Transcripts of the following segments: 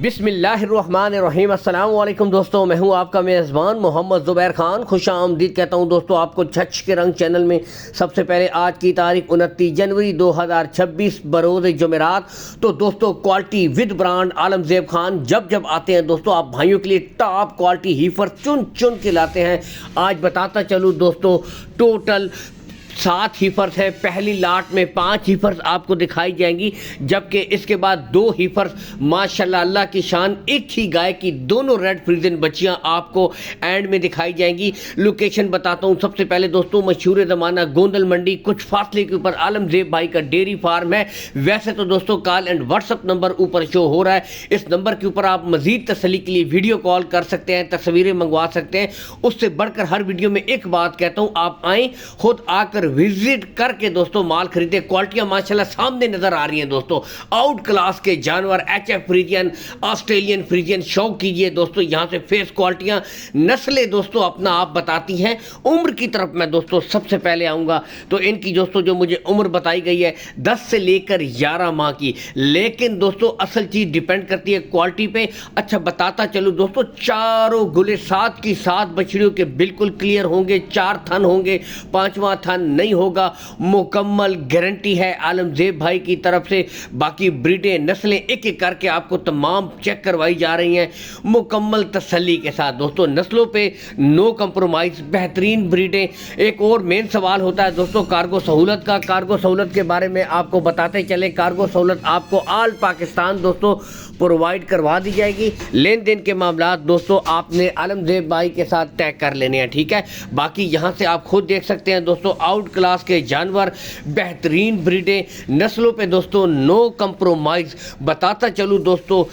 बिस्मिल्लाहिर्रहमानिर्रहीम। अस्सलाम वालेकुम दोस्तों, मैं हूं आपका मेज़बान मोहम्मद ज़ुबैर खान। खुश आमदीद कहता हूं दोस्तों आपको छछ के रंग चैनल में। सबसे पहले आज की तारीख 29 जनवरी 2026 बरोज़ जुमेरात। तो दोस्तों क्वालिटी विद ब्रांड आलमज़ेब खान जब जब आते हैं दोस्तों आप भाइयों के लिए टॉप क्वालिटी हीफर चुन चुन के लाते हैं। आज बताता चलूँ दोस्तों, टोटल 7 हीफर्स है। पहली लाट में 5 हीफर्स आपको दिखाई जाएंगी, जबकि इसके बाद 2 हीफर्स माशाल्लाह अल्लाह की शान एक ही गाय की दोनों रेड फ्रीजन बच्चियां आपको एंड में दिखाई जाएंगी। लोकेशन बताता हूं। सबसे पहले दोस्तों मशहूर ज़माना गोंदल मंडी, कुछ फासले के ऊपर आलमज़ेब भाई का डेयरी फार्म है। वैसे तो दोस्तों कॉल एंड व्हाट्सअप नंबर ऊपर शो हो रहा है। इस नंबर के ऊपर आप मजीद तसल्ली के लिए वीडियो कॉल कर सकते हैं, तस्वीरें मंगवा सकते हैं। उससे बढ़कर हर वीडियो में एक बात कहता हूँ, आप आएँ खुद आकर विजिट करके दोस्तों माल खरीदे। क्वालिटियां माशाल्लाह सामने नजर आ रही हैं दोस्तों। आउट क्लास के जानवर, एचएफ फ्रीजियन, ऑस्ट्रेलियन फ्रीजियन, शौक कीजिए दोस्तों। यहां से फेस क्वालिटियां, नस्लें दोस्तों अपना आप बताती हैं। उम्र की तरफ मैं दोस्तों सबसे पहले आऊंगा तो इनकी दोस्तों जो मुझे उम्र बताई गई है 10 से लेकर 11 माह की, लेकिन दोस्तों असल चीज डिपेंड करती है क्वालिटी पे। अच्छा बताता चलूं दोस्तों, चारों गुले 7 की 7 बछड़ियों के बिल्कुल क्लियर होंगे। 4 थन होंगे, 5वां थन नहीं होगा। मुकम्मल गारंटी है आलमज़ेब भाई की तरफ से। बाकी ब्रीडें, नस्लें एक एक करके आपको तमाम चेक करवाई जा रही हैं मुकम्मल तसल्ली के साथ दोस्तों। नस्लों पे नो कंप्रोमाइज़, बेहतरीन ब्रीडें। एक और मेन सवाल होता है दोस्तों कार्गो सहूलत का। कार्गो सहूलत के बारे में आपको बताते चले, कार्गो सहूलत आपको ऑल पाकिस्तान दोस्तों प्रोवाइड करवा दी जाएगी। लेन देन के मामला दोस्तों आपने आलमज़ेब भाई के साथ तय कर लेने हैं, ठीक है। बाकी यहाँ से आप खुद देख सकते हैं दोस्तों आउट क्लास के जानवर, बेहतरीन ब्रीडें, नस्लों पे दोस्तों नो कंप्रोमाइज़। बताता चलूँ दोस्तों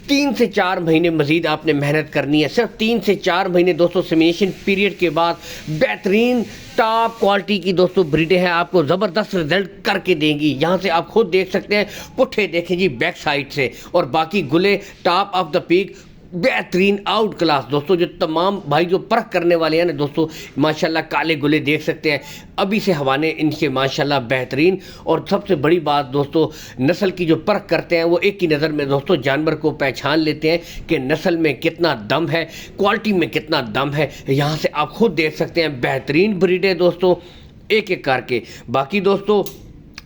3 से 4 महीने मजीद आपने मेहनत करनी है। सिर्फ 3 से 4 महीने दोस्तों सेमिनेशन पीरियड के बाद बेहतरीन टॉप क्वालिटी की दोस्तों ब्रीडें हैं, आपको ज़बरदस्त रिजल्ट करके देंगी। यहाँ से आप खुद देख सकते हैं, पुट्ठे देखें जी बैक साइड से, और बाकी गुले टॉप ऑफ द पीक बेहतरीन आउट क्लास दोस्तों। जो तमाम भाई जो परख करने वाले हैं ना दोस्तों, माशाल्लाह काले गुले देख सकते हैं अभी से हवाने इनके माशाल्लाह बेहतरीन। और सबसे बड़ी बात दोस्तों, नस्ल की जो परख करते हैं वो एक ही नज़र में दोस्तों जानवर को पहचान लेते हैं कि नस्ल में कितना दम है, क्वालिटी में कितना दम है। यहाँ से आप खुद देख सकते हैं बेहतरीन ब्रीड है दोस्तों एक एक करके। बाकी दोस्तों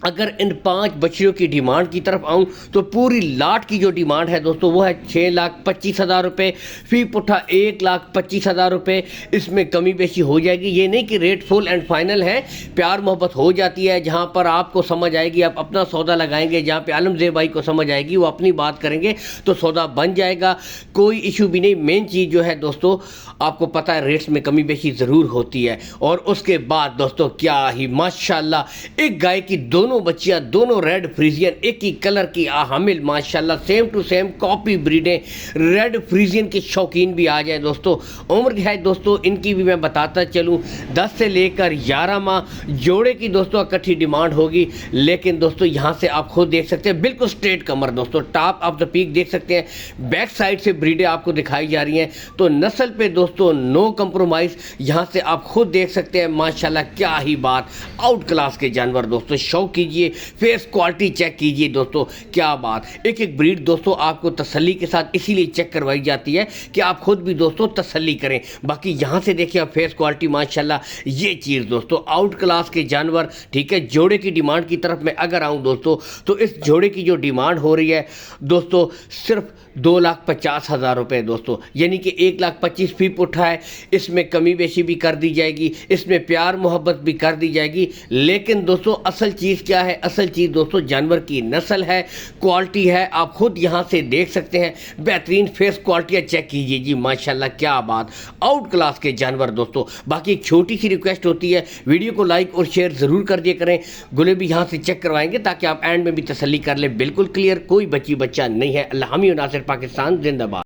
अगर इन 5 बछड़ियों की डिमांड की तरफ आऊं तो पूरी लाट की जो डिमांड है दोस्तों वो है 6,25,000 रुपये, फी पुट्ठा 1,25,000 रुपये। इसमें कमी बेशी हो जाएगी। ये नहीं कि रेट फुल एंड फाइनल है, प्यार मोहब्बत हो जाती है। जहां पर आपको समझ आएगी आप अपना सौदा लगाएंगे, जहां पे आलमज़ेब भाई को समझ आएगी वो अपनी बात करेंगे तो सौदा बन जाएगा, कोई इशू भी नहीं। मेन चीज़ जो है दोस्तों आपको पता है रेट्स में कमी बेशी ज़रूर होती है। और उसके बाद दोस्तों क्या ही माशाल्लाह एक गाय की दोनों बच्चियां, दोनों रेड फ्रीजियन एक ही कलर की हामिल, माशाल्लाह सेम टू सेम कॉपी ब्रीडें। रेड फ्रीजियन के शौकीन भी आ जाए दोस्तों। उम्र है दोस्तों इनकी भी मैं बताता चलूं 10 से लेकर 11 माह। जोड़े की दोस्तों इकट्ठी डिमांड होगी, लेकिन दोस्तों यहां से आप खुद देख सकते हैं बिल्कुल स्ट्रेट कमर दोस्तों, टॉप ऑफ द पीक देख सकते हैं। बैक साइड से ब्रीडें आपको दिखाई जा रही हैं। तो नस्ल पे दोस्तों नो कंप्रोमाइज। यहां से आप खुद देख सकते हैं माशाल्लाह क्या ही बात, आउट क्लास के जानवर दोस्तों। शौक कीजिए, फेस क्वालिटी चेक कीजिए दोस्तों, क्या बात। एक एक ब्रीड दोस्तों आपको तसल्ली के साथ इसीलिए चेक करवाई जाती है कि आप खुद भी दोस्तों तसल्ली करें। बाकी यहां से देखिए आप फेस क्वालिटी माशाल्लाह, ये चीज़ दोस्तों आउट क्लास के जानवर, ठीक है। जोड़े की डिमांड की तरफ मैं अगर आऊं दोस्तों तो इस जोड़े की जो डिमांड हो रही है दोस्तों सिर्फ 2,50,000 रुपये दोस्तों, यानी कि 1,25,000 फी पुट्ठा है। इसमें कमी बेशी भी कर दी जाएगी, इसमें प्यार मोहब्बत भी कर दी जाएगी। लेकिन दोस्तों असल चीज़ क्या है, असल चीज़ दोस्तों जानवर की नस्ल है, क्वालिटी है। आप खुद यहाँ से देख सकते हैं बेहतरीन फेस क्वालिटियाँ चेक कीजिए जी, माशाल्लाह क्या बात, आउट क्लास के जानवर दोस्तों। बाकी एक छोटी सी रिक्वेस्ट होती है, वीडियो को लाइक और शेयर ज़रूर कर दिया करें। गुले भी यहाँ से चेक करवाएंगे ताकि आप एंड में भी तसल्ली कर लें, बिल्कुल क्लियर, कोई बच्चा नहीं है। अल्लाह हामी नासिर, पाकिस्तान जिंदाबाद।